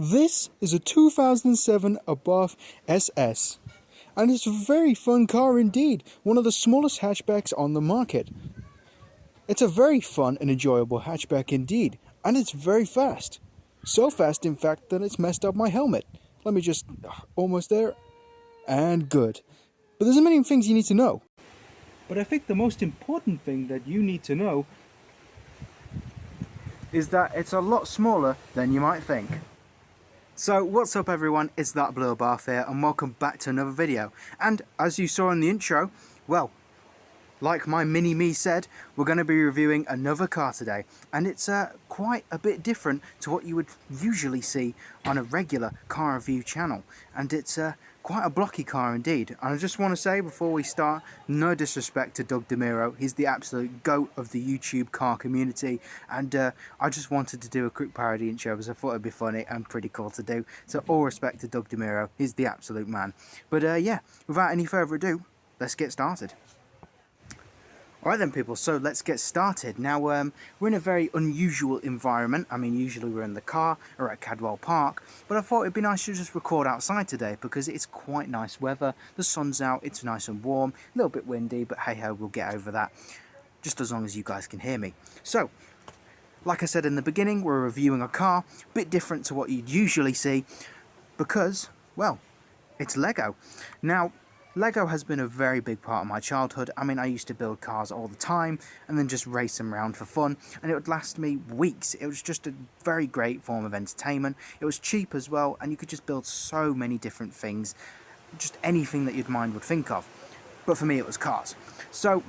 This is a 2007 Abarth SS, and it's a very fun car indeed, one of the smallest hatchbacks on the market. It's a very fun and enjoyable hatchback indeed, and it's very fast. So fast in fact that it's messed up my helmet. Let me just, almost there, and good. But there's a million things you need to know. But I think the most important thing that you need to know is that it's a lot smaller than you might think. So what's up everyone, it's that Lego Abarth here and welcome back to another video. And as you saw in the intro, well, like my mini-me said, we're going to be reviewing another car today. And it's quite a bit different to what you would usually see on a regular car review channel. And it's quite a blocky car indeed. And I just want to say before we start, no disrespect to deMuro, he's the absolute GOAT of the YouTube car community. And I just wanted to do a quick parody intro because I thought it'd be funny and pretty cool to do. So all respect to deMuro, he's the absolute man. But yeah, without any further ado, let's get started. Alright then people, so let's get started. Now we're in a very unusual environment. I mean, usually we're in the car or at Cadwell Park, but I thought it'd be nice to just record outside today because it's quite nice weather. The sun's out, it's nice and warm, a little bit windy, but hey ho, we'll get over that, just as long as you guys can hear me. So, like I said in the beginning, we're reviewing a car, a bit different to what you'd usually see because, well, it's Lego. Now, Lego has been a very big part of my childhood. I mean, I used to build cars all the time and then just race them around for fun, and it would last me weeks. It was just a very great form of entertainment. It was cheap as well, and you could just build so many different things, just anything that your mind would think of. But for me, it was cars. So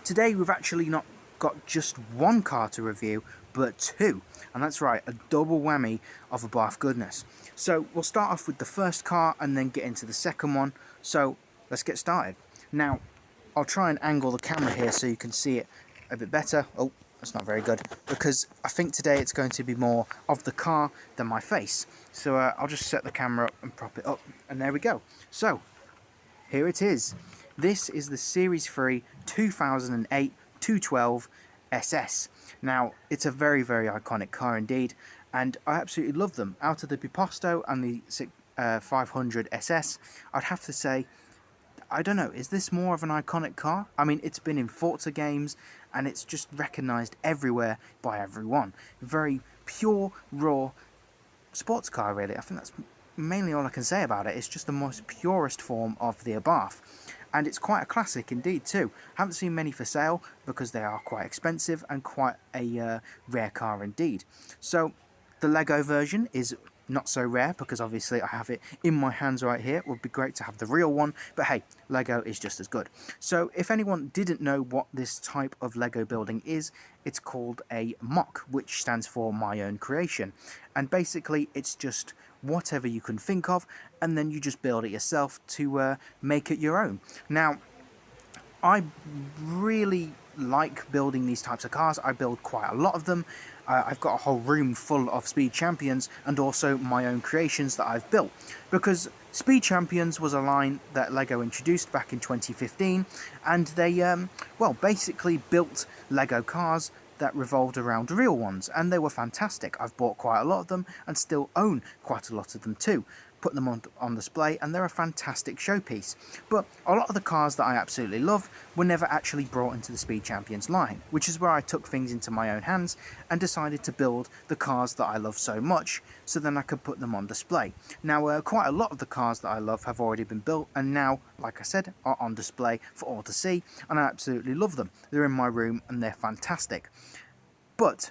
today we've actually not got just one car to review, but two, and that's right, a double whammy of Abarth goodness. So we'll start off with the first car and then get into the second one. So let's get started. Now I'll try and angle the camera here so you can see it a bit better. Oh, that's not very good, because I think today it's going to be more of the car than my face. So I'll just set the camera up and prop it up, and there we go. So here it is. This is the Series 3 2008 212 SS. Now, it's a very, very iconic car indeed, and I absolutely love them. Out of the Piposto and the 500 SS, I'd have to say, I don't know, is this more of an iconic car? I mean, it's been in Forza games, and it's just recognised everywhere by everyone. Very pure, raw sports car, really. I think that's mainly all I can say about it. It's just the most purest form of the Abarth. And it's quite a classic indeed too. I haven't seen many for sale because they are quite expensive and quite a rare car indeed. So the Lego version is not so rare because obviously I have it in my hands right here. It would be great to have the real one, but hey, Lego is just as good. So if anyone didn't know what this type of Lego building is, it's called a mock, which stands for my own creation. And basically it's just whatever you can think of, and then you just build it yourself to make it your own. Now, I really like building these types of cars. I build quite a lot of them. I've got a whole room full of Speed Champions and also my own creations that I've built, because Speed Champions was a line that Lego introduced back in 2015, and they well, basically built Lego cars that revolved around real ones, and they were fantastic. I've bought quite a lot of them and still own quite a lot of them too. Put them on display, and they're a fantastic showpiece. But a lot of the cars that I absolutely love were never actually brought into the Speed Champions line, which is where I took things into my own hands and decided to build the cars that I love so much, so then I could put them on display. Now quite a lot of the cars that I love have already been built, and now, like I said, are on display for all to see, and I absolutely love them. They're in my room and they're fantastic. But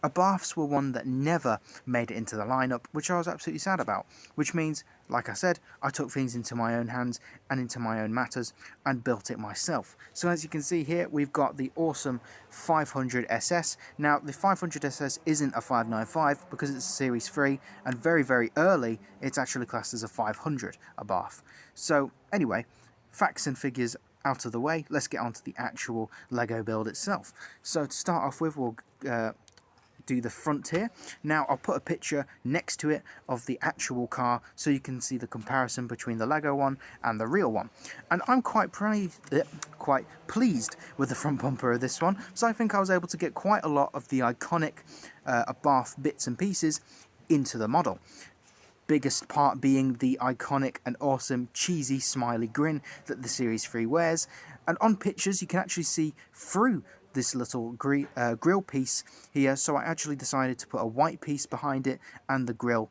Abarths were one that never made it into the lineup, which I was absolutely sad about. Which means, like I said, I took things into my own hands and into my own matters and built it myself. So as you can see here, we've got the awesome 500 SS. Now, the 500 SS isn't a 595 because it's a Series 3, and very, very early, it's actually classed as a 500 Abarth. So anyway, facts and figures out of the way, let's get on to the actual Lego build itself. So to start off with, we'll do the front here. Now I'll put a picture next to it of the actual car so you can see the comparison between the Lego one and the real one. And I'm quite pleased with the front bumper of this one, so I think I was able to get quite a lot of the iconic Abarth bits and pieces into the model. Biggest part being the iconic and awesome cheesy smiley grin that the Series 3 wears, and on pictures you can actually see through this little grill piece here, so I actually decided to put a white piece behind it and the grill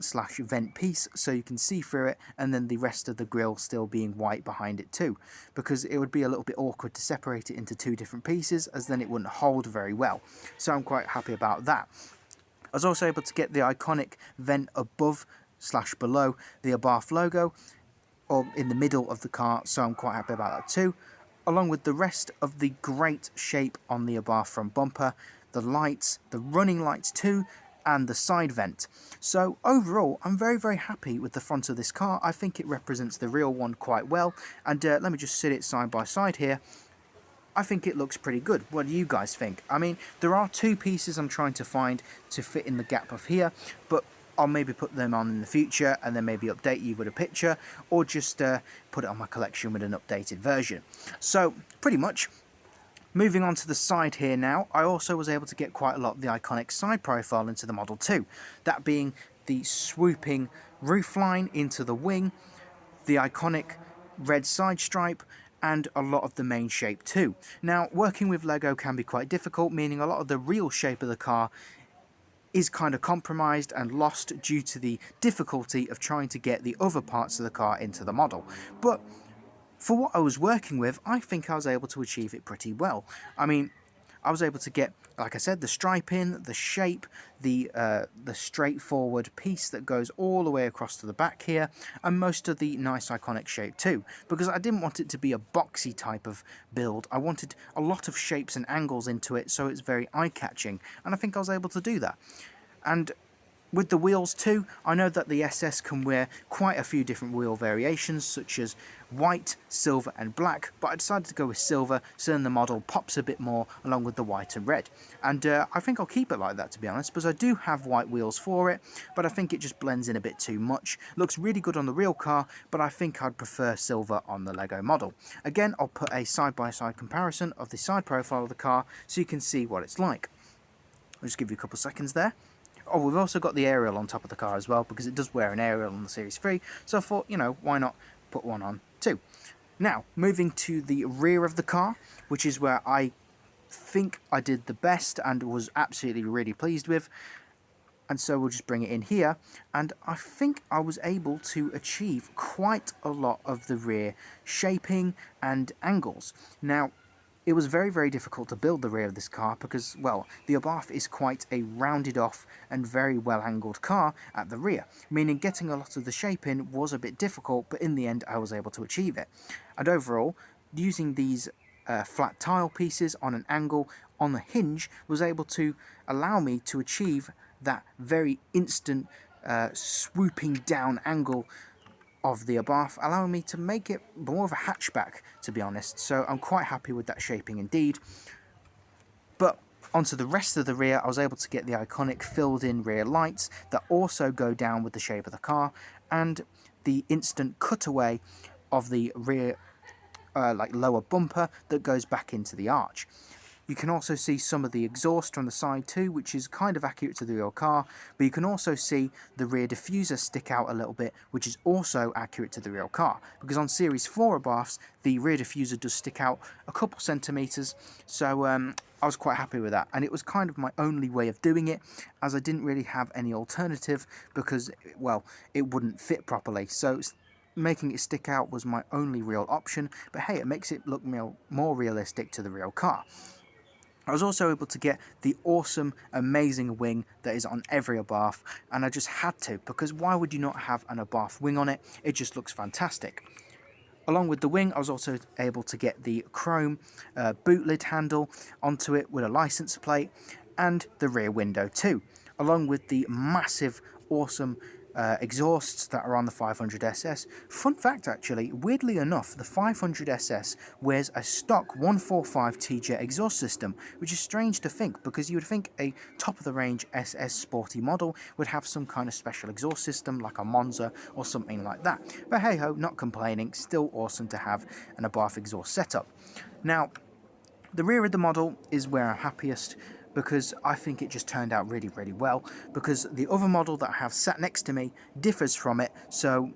slash vent piece so you can see through it, and then the rest of the grill still being white behind it too, because it would be a little bit awkward to separate it into two different pieces, as then it wouldn't hold very well. So I'm quite happy about that. I was also able to get the iconic vent above slash below the Abarth logo, or in the middle of the car, so I'm quite happy about that too, along with the rest of the great shape on the Abarth front bumper, the lights, the running lights too, and the side vent. So overall, I'm very happy with the front of this car. I think it represents the real one quite well, and let me just sit it side by side here. I think it looks pretty good. What do you guys think? I mean, there are two pieces I'm trying to find to fit in the gap of here, but I'll maybe put them on in the future and then maybe update you with a picture, or just put it on my collection with an updated version. So pretty much moving on to the side here now, I also was able to get quite a lot of the iconic side profile into the Model 2, that being the swooping roofline into the wing, the iconic red side stripe, and a lot of the main shape too. Now, working with Lego can be quite difficult, meaning a lot of the real shape of the car is kind of compromised and lost due to the difficulty of trying to get the other parts of the car into the model. But for what I was working with, I think I was able to achieve it pretty well. I mean, I was able to get, like I said, the striping, the shape, the straightforward piece that goes all the way across to the back here, and most of the nice iconic shape too, because I didn't want it to be a boxy type of build. I wanted a lot of shapes and angles into it, so it's very eye-catching, and I think I was able to do that. And with the wheels too, I know that the SS can wear quite a few different wheel variations, such as white, silver and black, but I decided to go with silver, so then the model pops a bit more along with the white and red. And I think I'll keep it like that, to be honest, because I do have white wheels for it, but I think it just blends in a bit too much. Looks really good on the real car, but I think I'd prefer silver on the Lego model. Again, I'll put a side-by-side comparison of the side profile of the car so you can see what it's like. I'll just give you a couple seconds there. Oh, we've also got the aerial on top of the car as well, because it does wear an aerial on the Series 3, so I thought, you know, why not put one on too. Now, moving to the rear of the car, which is where I think I did the best and was absolutely really pleased with, and so we'll just bring it in here, and I think I was able to achieve quite a lot of the rear shaping and angles. Now, it was very difficult to build the rear of this car because, well, the Abarth is quite a rounded off and very well angled car at the rear, meaning getting a lot of the shape in was a bit difficult, but in the end I was able to achieve it. And overall, using these flat tile pieces on an angle on the hinge was able to allow me to achieve that very instant swooping down angle of the Abarth, allowing me to make it more of a hatchback, to be honest, so I'm quite happy with that shaping indeed. But onto the rest of the rear, I was able to get the iconic filled in rear lights that also go down with the shape of the car, and the instant cutaway of the rear like lower bumper that goes back into the arch. You can also see some of the exhaust on the side too, which is kind of accurate to the real car, but you can also see the rear diffuser stick out a little bit, which is also accurate to the real car, because on Series 4 Abarths, the rear diffuser does stick out a couple centimetres, so I was quite happy with that, and it was kind of my only way of doing it, as I didn't really have any alternative, because, well, it wouldn't fit properly, so making it stick out was my only real option, but hey, it makes it look more realistic to the real car. I was also able to get the awesome, amazing wing that is on every Abarth, and I just had to, because why would you not have an Abarth wing on it? It just looks fantastic. Along with the wing, I was also able to get the chrome boot lid handle onto it with a license plate, and the rear window too, along with the massive, awesome exhausts that are on the 500SS. Fun fact actually, weirdly enough, the 500SS wears a stock 145 T-Jet exhaust system, which is strange to think, because you would think a top-of-the-range SS sporty model would have some kind of special exhaust system like a Monza or something like that. But hey-ho, not complaining, still awesome to have an Abarth exhaust setup. Now, the rear of the model is where I'm happiest because I think it just turned out really, really well, because the other model that I have sat next to me differs from it, so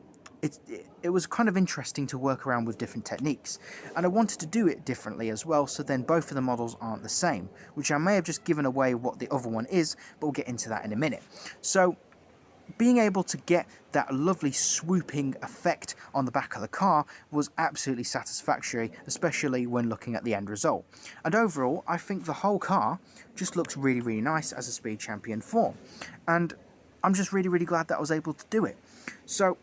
it was kind of interesting to work around with different techniques, and I wanted to do it differently as well, so then both of the models aren't the same, which I may have just given away what the other one is, but we'll get into that in a minute. So being able to get that lovely swooping effect on the back of the car was absolutely satisfactory, especially when looking at the end result. And overall, I think the whole car just looks really, really nice as a Speed Champion 4. And I'm just really, really glad that I was able to do it. So,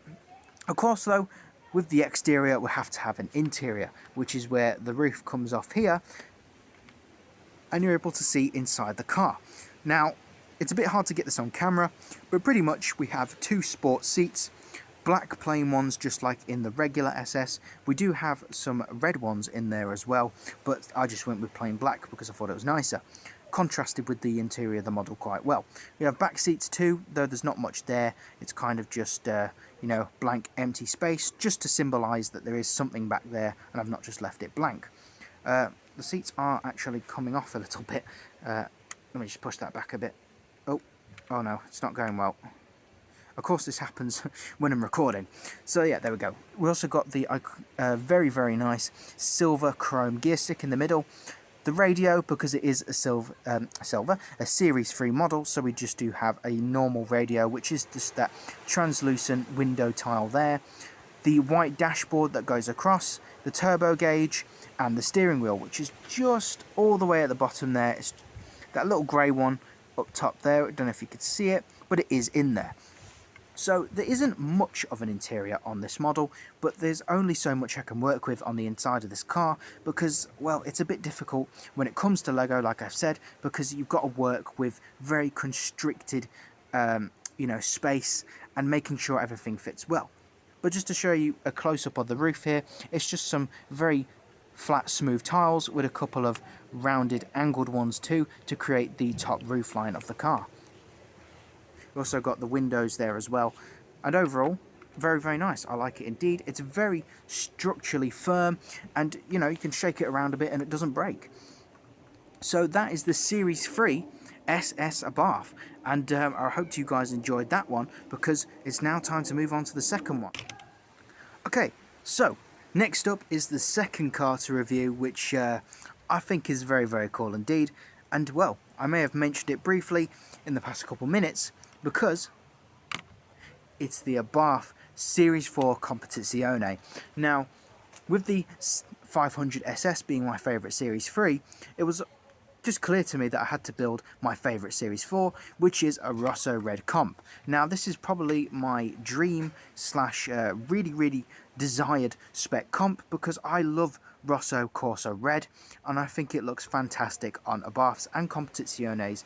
of course though, with the exterior, we have to have an interior, which is where the roof comes off here, and you're able to see inside the car. Now, it's a bit hard to get this on camera, but pretty much we have two sport seats, black plain ones just like in the regular SS. We do have some red ones in there as well, but I just went with plain black because I thought it was nicer. Contrasted with the interior of the model quite well. We have back seats too, though there's not much there. It's kind of just, you know, blank empty space, just to symbolise that there is something back there and I've not just left it blank. The seats are actually coming off a little bit. Let me just push that back a bit. Oh no, it's not going well. Of course this happens when I'm recording. So yeah, there we go. We also got the very, very nice silver chrome gear stick in the middle. The radio, because it is a a Series 3 model, so we just do have a normal radio, which is just that translucent window tile there. The white dashboard that goes across, the turbo gauge, and the steering wheel, which is just all the way at the bottom there. It's that little grey one up top there. I don't know if you could see it, but it is in there. So there isn't much of an interior on this model, but there's only so much I can work with on the inside of this car because, well, it's a bit difficult when it comes to Lego, like I've said, because you've got to work with very constricted, you know, space and making sure everything fits well. But just to show you a close-up of the roof here, it's just some very flat, smooth tiles with a couple of rounded, angled ones too to create the top roof line of the car. We've also got the windows there as well, and overall, very, very nice. I like it indeed. It's very structurally firm, and you know, you can shake it around a bit and it doesn't break. So that is the Series 3 SS Abarth, and I hope you guys enjoyed that one, because it's now time to move on to the second one. Okay, so next up is the second car to review, which I think is very, very cool indeed. And well, I may have mentioned it briefly in the past couple minutes, because it's the Abarth Series 4 Competizione. Now, with the 500 SS being my favourite Series 3, it was just clear to me that I had to build my favourite Series 4, which is a Rosso Red Comp. Now, this is probably my dream slash really, really desired spec comp, because I love Rosso Corso Red, and I think it looks fantastic on Abarths and Competiziones,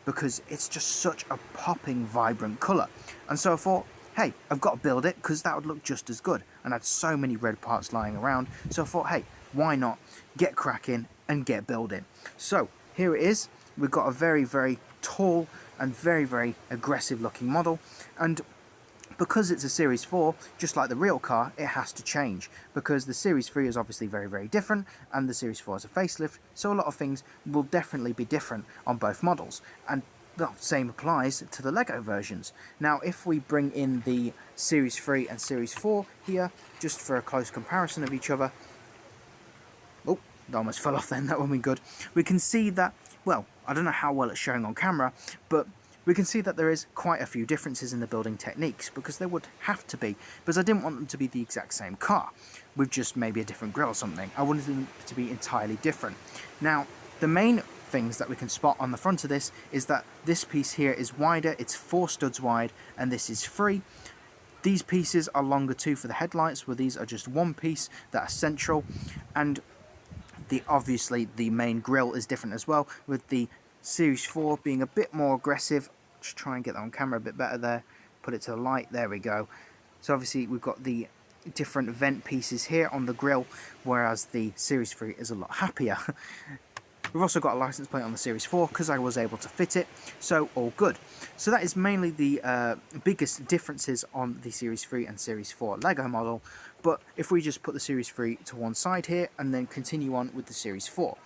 because it's just such a popping, vibrant colour. And so I thought, hey, I've got to build it, because that would look just as good. And I had so many red parts lying around, so I thought, hey, why not get cracking and get building? So here it is. We've got a very, very tall and very, very aggressive looking model, and because it's a Series 4, just like the real car, it has to change, because the Series 3 is obviously very, very different, and the Series 4 is a facelift, so a lot of things will definitely be different on both models, and the same applies to the Lego versions. Now, if we bring in the Series 3 and Series 4 here, just for a close comparison of each other, oh, that almost fell off then, that won't be good, we can see that, well, I don't know how well it's showing on camera, but we can see that there is quite a few differences in the building techniques, because there would have to be, because I didn't want them to be the exact same car, with just maybe a different grille or something. I wanted them to be entirely different. Now, the main things that we can spot on the front of this is that this piece here is wider, it's 4 studs wide, and this is 3. These pieces are longer too for the headlights, where these are just one piece that are central, and obviously the main grille is different as well, with the Series 4 being a bit more aggressive. Just try and get that on camera a bit better there. Put it to the light. There we go. So obviously we've got the different vent pieces here on the grille, whereas the Series 3 is a lot happier. We've also got a license plate on the Series 4 because I was able to fit it, so all good. So that is mainly the biggest differences on the Series 3 and Series 4 Lego model. But if we just put the Series 3 to one side here and then continue on with the Series 4.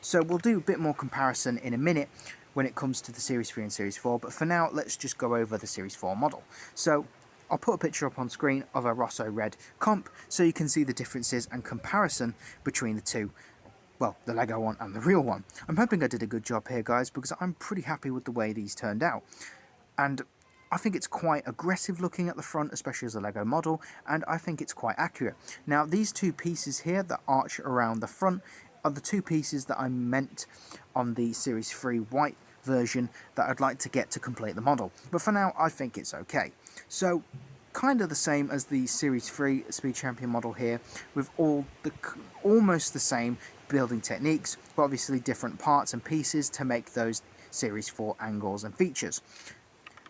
So we'll do a bit more comparison in a minute, when it comes to the Series 3 and Series 4, but for now let's just go over the Series 4 model. So I'll put a picture up on screen of a Rosso Red comp so you can see the differences and comparison between the two. Well, the Lego one and the real one. I'm hoping I did a good job here, guys, because I'm pretty happy with the way these turned out. And I think it's quite aggressive looking at the front, especially as a Lego model, and I think it's quite accurate. Now, these two pieces here that arch around the front are the two pieces that I meant on the Series 3 white version that I'd like to get to complete the model. But for now, I think it's okay. So, kind of the same as the Series 3 Speed Champion model here, with almost the same building techniques, but obviously different parts and pieces to make those Series 4 angles and features.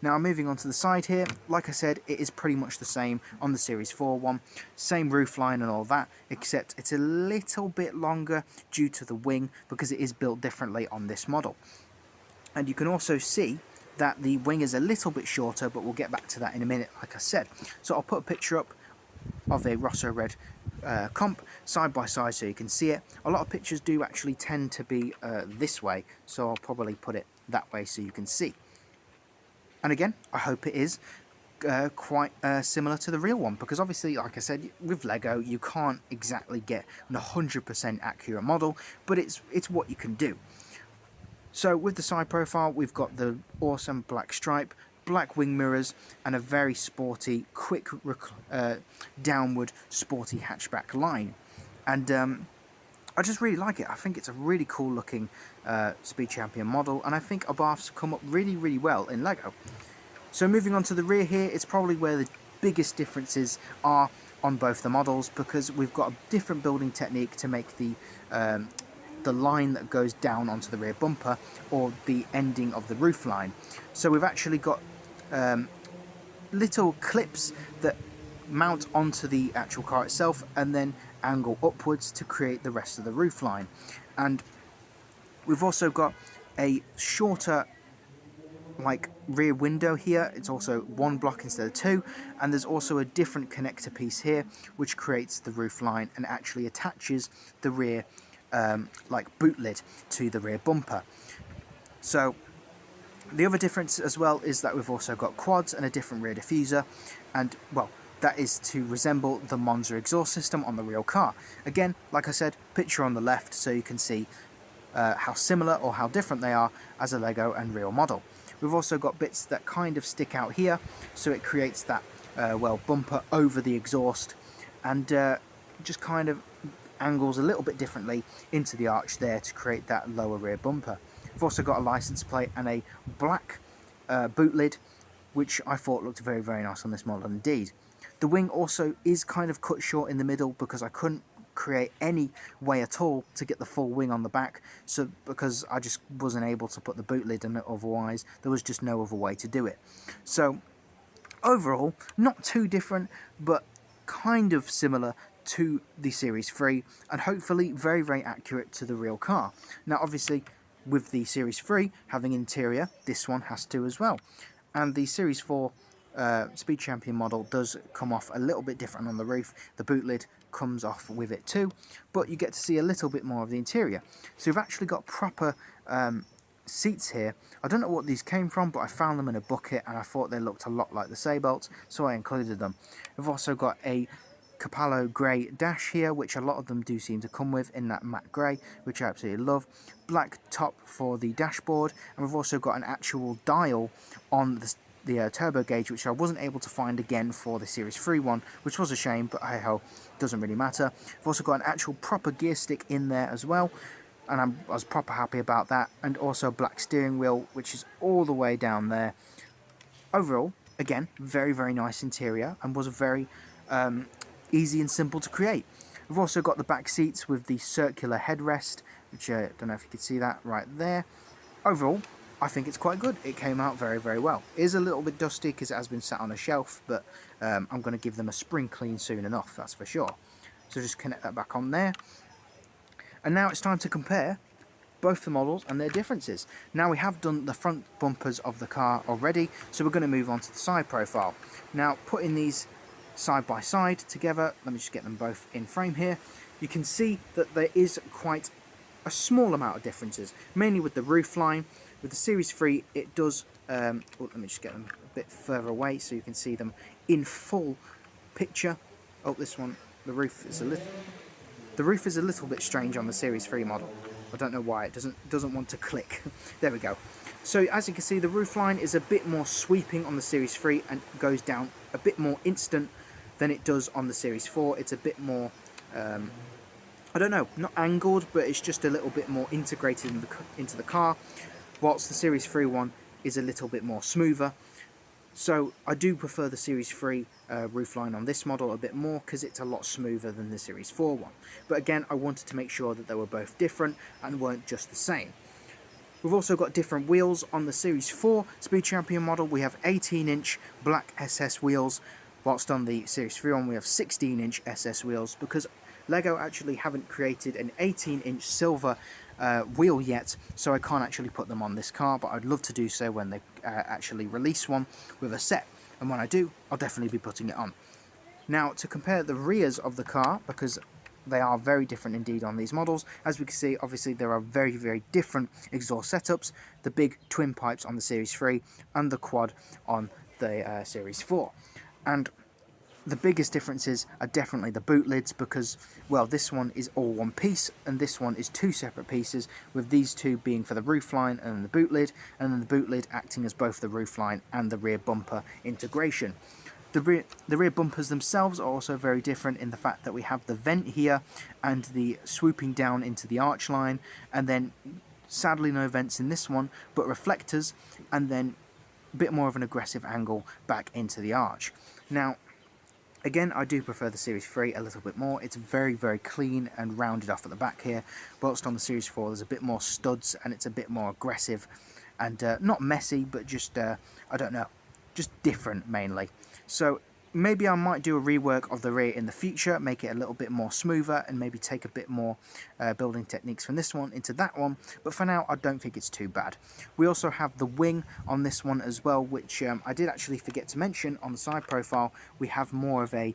Now, moving on to the side here, like I said, it is pretty much the same on the Series 4 one. Same roofline and all that, except it's a little bit longer due to the wing because it is built differently on this model. And you can also see that the wing is a little bit shorter, but we'll get back to that in a minute, like I said. So I'll put a picture up of a Rosso Red comp side by side so you can see it. A lot of pictures do actually tend to be this way, so I'll probably put it that way so you can see. And again, I hope it is quite similar to the real one, because obviously, like I said, with Lego, you can't exactly get an 100% accurate model, but it's what you can do. So with the side profile, we've got the awesome black stripe, black wing mirrors, and a very sporty, quick downward sporty hatchback line. And I just really like it. I think it's a really cool looking Speed Champion model, and I think Abarths come up really, really well in Lego. So moving on to the rear here, it's probably where the biggest differences are on both the models, because we've got a different building technique to make the line that goes down onto the rear bumper, or the ending of the roof line. So we've actually got little clips that mount onto the actual car itself and then angle upwards to create the rest of the roof line. And we've also got a shorter rear window here. It's also one block instead of two, and there's also a different connector piece here which creates the roof line and actually attaches the rear boot lid to the rear bumper. So the other difference as well is that we've also got quads and a different rear diffuser, and well, that is to resemble the Monza exhaust system on the real car. Again, like I said, picture on the left so you can see how similar or how different they are as a Lego and real model. We've also got bits that kind of stick out here, so it creates that bumper over the exhaust, and just kind of angles a little bit differently into the arch there to create that lower rear bumper. We've also got a license plate and a black boot lid, which I thought looked very, very nice on this model indeed. The wing also is kind of cut short in the middle because I couldn't create any way at all to get the full wing on the back, so because I just wasn't able to put the boot lid in it, otherwise there was just no other way to do it. So overall, not too different, but kind of similar to the Series 3, and hopefully very, very accurate to the real car. Now obviously, with the Series 3 having interior, this one has to as well. And the Series 4 Speed Champion model does come off a little bit different on the roof. The boot lid comes off with it too, but you get to see a little bit more of the interior. So we've actually got proper seats here. I don't know what these came from, but I found them in a bucket and I thought they looked a lot like the Sabolts, so I included them. We've also got a Capello grey dash here, which a lot of them do seem to come with in that matte grey, which I absolutely love. Black top for the dashboard, and we've also got an actual dial on the turbo gauge, which I wasn't able to find again for the Series 3 one, which was a shame, but hey ho, doesn't really matter. We've also got an actual proper gear stick in there as well, and I was proper happy about that, and also a black steering wheel, which is all the way down there. Overall, again, very, very nice interior, and was a very easy and simple to create. We've also got the back seats with the circular headrest, which I don't know if you can see that right there. Overall, I think it's quite good. It came out very, very well. It is a little bit dusty because it has been sat on a shelf, but I'm going to give them a spring clean soon enough, that's for sure. So just connect that back on there. And now it's time to compare both the models and their differences. Now we have done the front bumpers of the car already, so we're going to move on to the side profile. Now, putting these side by side together, let me just get them both in frame here, you can see that there is quite a small amount of differences, mainly with the roof line. With the Series 3, it does, let me just get them a bit further away so you can see them in full picture. Oh, this one, the roof is a little bit strange on the Series 3 model. I don't know why, it doesn't want to click. There we go. So as you can see, the roofline is a bit more sweeping on the Series 3 and goes down a bit more instant than it does on the Series 4. It's a bit more, I don't know, not angled, but it's just a little bit more integrated into the car, whilst the Series 3 one is a little bit more smoother. So I do prefer the Series 3 roofline on this model a bit more because it's a lot smoother than the Series 4 one. But again, I wanted to make sure that they were both different and weren't just the same. We've also got different wheels on the Series 4 Speed Champion model. We have 18-inch black SS wheels, whilst on the Series 3 one we have 16-inch SS wheels, because Lego actually haven't created an 18-inch silver wheel yet, so I can't actually put them on this car, but I'd love to do so when they actually release one with a set, and when I do, I'll definitely be putting it on. Now, to compare the rears of the car, because they are very different indeed on these models, as we can see, obviously there are very, very different exhaust setups, the big twin pipes on the Series 3 and the quad on the Series 4. And the biggest differences are definitely the boot lids, because, well, this one is all one piece and this one is two separate pieces, with these two being for the roofline and the boot lid, and then the boot lid acting as both the roofline and the rear bumper integration. The rear bumpers themselves are also very different in the fact that we have the vent here and the swooping down into the arch line, and then sadly no vents in this one, but reflectors, and then a bit more of an aggressive angle back into the arch. Now, again, I do prefer the Series 3 a little bit more. It's very, very clean and rounded off at the back here, whilst on the Series 4 there's a bit more studs and it's a bit more aggressive and not messy, but just, I don't know, just different mainly. So maybe I might do a rework of the rear in the future, make it a little bit more smoother and maybe take a bit more building techniques from this one into that one, but for now I don't think it's too bad. We also have the wing on this one as well, which I did actually forget to mention on the side profile. We have more of a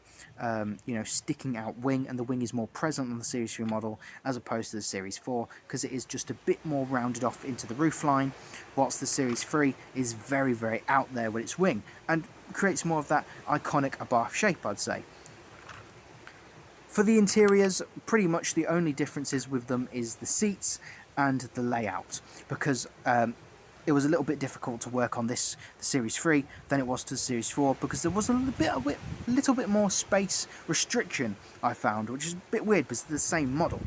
sticking out wing, and the wing is more present on the Series 3 model as opposed to the Series 4, because it is just a bit more rounded off into the roofline, whilst the Series 3 is very, very out there with its wing and creates more of that iconic Abarth shape, I'd say. For the interiors, pretty much the only differences with them is the seats and the layout, because it was a little bit difficult to work on the Series 3 than it was to the Series 4, because there was a little bit more space restriction, I found, which is a bit weird because it's the same model.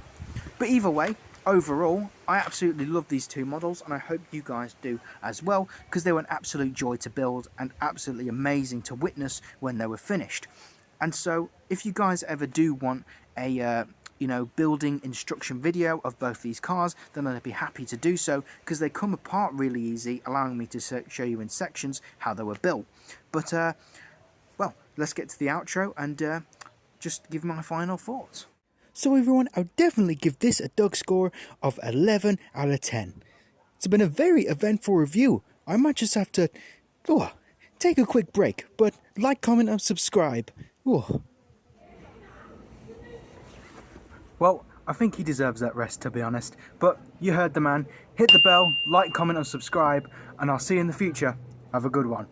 But either way, overall, I absolutely love these two models, and I hope you guys do as well, because they were an absolute joy to build and absolutely amazing to witness when they were finished. And so, if you guys ever do want a building instruction video of both these cars, then I'd be happy to do so, because they come apart really easy, allowing me to show you in sections how they were built. But, well, let's get to the outro and just give my final thoughts. So everyone, I'll definitely give this a Doug score of 11 out of 10. It's been a very eventful review. I might just have to take a quick break, but like, comment and subscribe. Well, I think he deserves that rest, to be honest. But you heard the man. Hit the bell, like, comment and subscribe, and I'll see you in the future. Have a good one.